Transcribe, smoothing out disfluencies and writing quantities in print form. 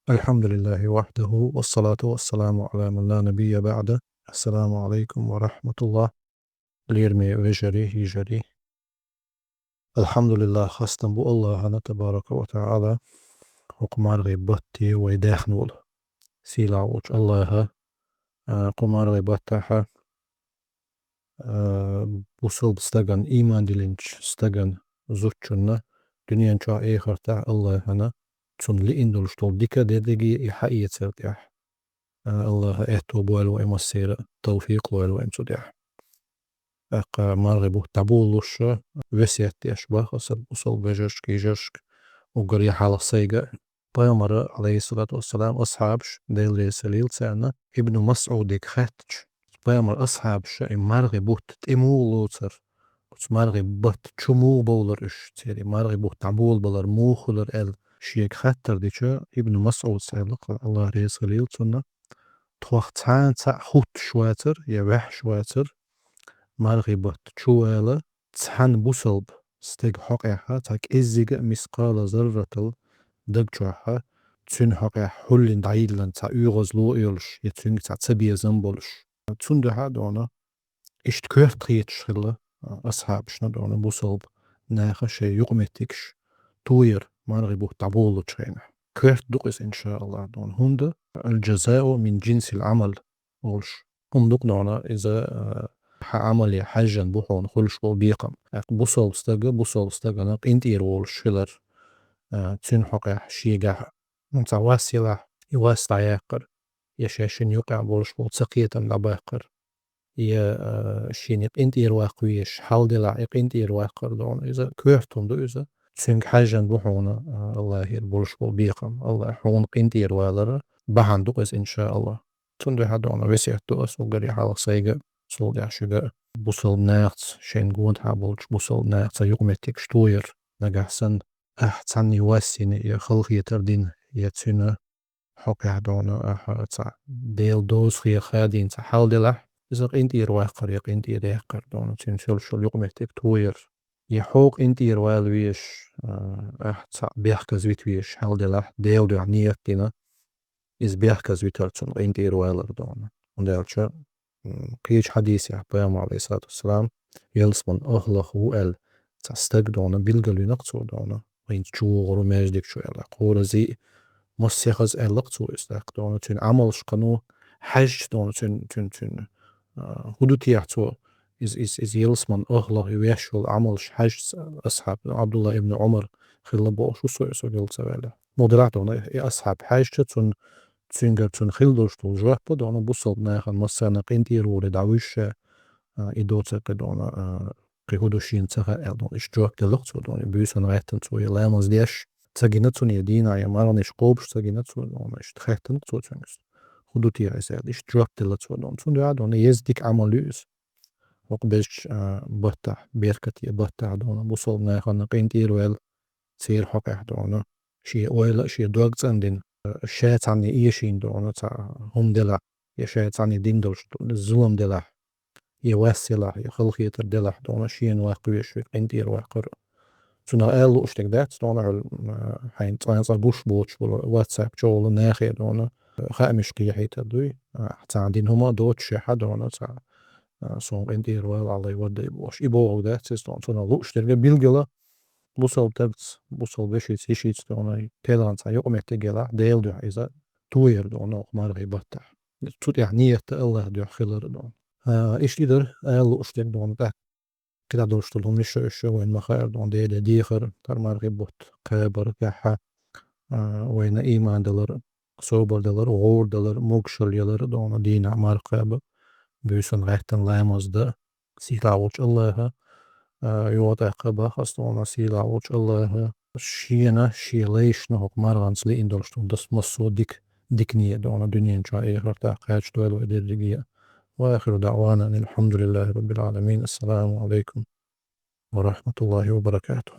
الحمد لله وحده والصلاة والسلام على من لا نبي بعده. السلام عليكم ورحمة الله. اليرمي وجري يجري. الحمد لله خاصة بو الله أنا تبارك وتعالى وقمار غيبتي ويداخنول سيلا وش الله قمار غيبتها بوصل بستغن إيمان دلنش استغن زوجنا دنيا شا إخر تاع الله أنا تون لإندول شتول ديكا ديدي يحقية سرتيح الله إهتوب والو إمسير توفيق والو إمسوديح مرغبو تابولوش وسيت أشباه أصل أصل بجرش كيجرشك وقري حال صيغة بيامر عليه الصلاة والسلام أصحابش ديل سليل سأنا ابن مسعود خاتش بيامر أصحابش مرغبو تتمولوتر مرغبو تشمول بولرش تيري مرغبو تابول بولر موخلر ال شيك خاتر ديشا ابن مسعود سألق الله ريه سليل سنة توخ تان تا خوت شواتر يا وح شواتر مرغبت شوالا تحن بوصلب ستيق حقيحة تاك إزيق مسقال ذرة دقجوحة تسن حقيح حلين دعيلن تا يغز لو إيلش يتسن تا تبيا زنبولش تسن دها دونا إشت كيف تغيت شغلة أصحابشنا دونا بوصلب ناخا شي يقمتكش توير مرغبو تعبولو تشينه كيف دقس إن شاء الله دون هند الجزاء من جنس العمل ولش هندق دونا إذا عمل حاجة بوحون خلش بيقم بوصل استغا نق انتير ولش شلر تسن حقيح شيقا منتا واسلة يواسطا يقر يشاشن يقع بولش بول سقية لباقر يا شينيق انتير واقويش حال دلا انتير واقر دون إذا كيفتون دو إذا تسنك حاجة بوحون الله يربولش بول بيقم الله حون انتير والر بحان دقس إن شاء الله تندو هادونا وسيح دقس وقري حال صيغة سول يعشق بوصل ناقص شين قوند هابولش بوصل ناقص يقمتك شتوير نقحسن أحسن يواسين يخلق يتردين يتسنة حق هادونا أحسن ديل دوز خي خادين تحال دلح إذا إنتي رواقر يق إنتي ريقر دونا تنسل شل يقمتك توير يحوق إنتي روالويش أحسن بيحكز ويتويش حال دلح ديل دو عنيتنا إز بيحكز ويترسن إنتي روالر دونا وندالش قيش حديث يا بيام عليه الصلاة والسلام يلسمن أهله ال تستق دونا بيلقلو نقصو دونا وين تشوغرو ماجدك شو يلا قورة زي مسيخز لقصو استاق دونا تن عمل شقنو حج دونا تن هدوتي يحتو إز يلسمن أهله يويشو العمل حج أصحاب عبد الله ابن عمر خلبو شو سو يلسوالي مدرع دونا أصحاب حج تن تسنجر تون خيلدوش طول جوه بدونا بوصل ناخن مسانا قينتي روري دعوش إدوتا كدونا قيهودوشين تخا إلدون إشجوك دلوقتو دوني بيسان غيتن تو يلامز ديش تاقينتون يدينا يمارن إشقوبش تاقينتون دونا إشتخيتن تو تنجس خدوتي عيساد إشجوك دلوقتو دون تون دعا دونا يزدك عملوز وقبش بطح بيركتي بطح دونا بوصل ناخن قينتي رويل سير حقيح دونا شي أويلا شي دوغتس أندين الشيطاني إيشين دونا تا هم دلع يا شيطاني دين دولش الظلم دلع يواسلع يخلق يتر دلع دونا شين واقويش في قنتير واقر سنا آلو اشتك دات دونا حين تانسا بوش بوش واتساب جول ناخي دونا خامش قيحي تدوي حتى عندين هما دوت شيحة دونا تا سون قنتير وال علي ودي بوش إبوغ دات سنا لو اشتك بيلقلا بوصل تبت بوصل بشيت سيشيت دونا تيلان تا يقوم يحتاجلا ديل دو إذا توير دونا وخمار غيبتح توت يعني الله دو خلر دون إيش يدر أهل أشتك دون تك كده دوشتلهم مش وين مخير دون دي ديخر تر مار غيبت قابر كحة وين إيمان دلر صوبر دلر وغور دلر موكشل يلر دون دينا مار قابر بيسن غيتن لامز ده سيكاوش الله يوضع قبا خاصة سيلا وش الله شينا شي ليش نهوك مرغانس لي إندولشتون دس مصو ديكنية دونا دنيا جاي غرتا قاش دويل ودير وآخر دعوانا أن الحمد لله رب العالمين. السلام عليكم ورحمة الله وبركاته.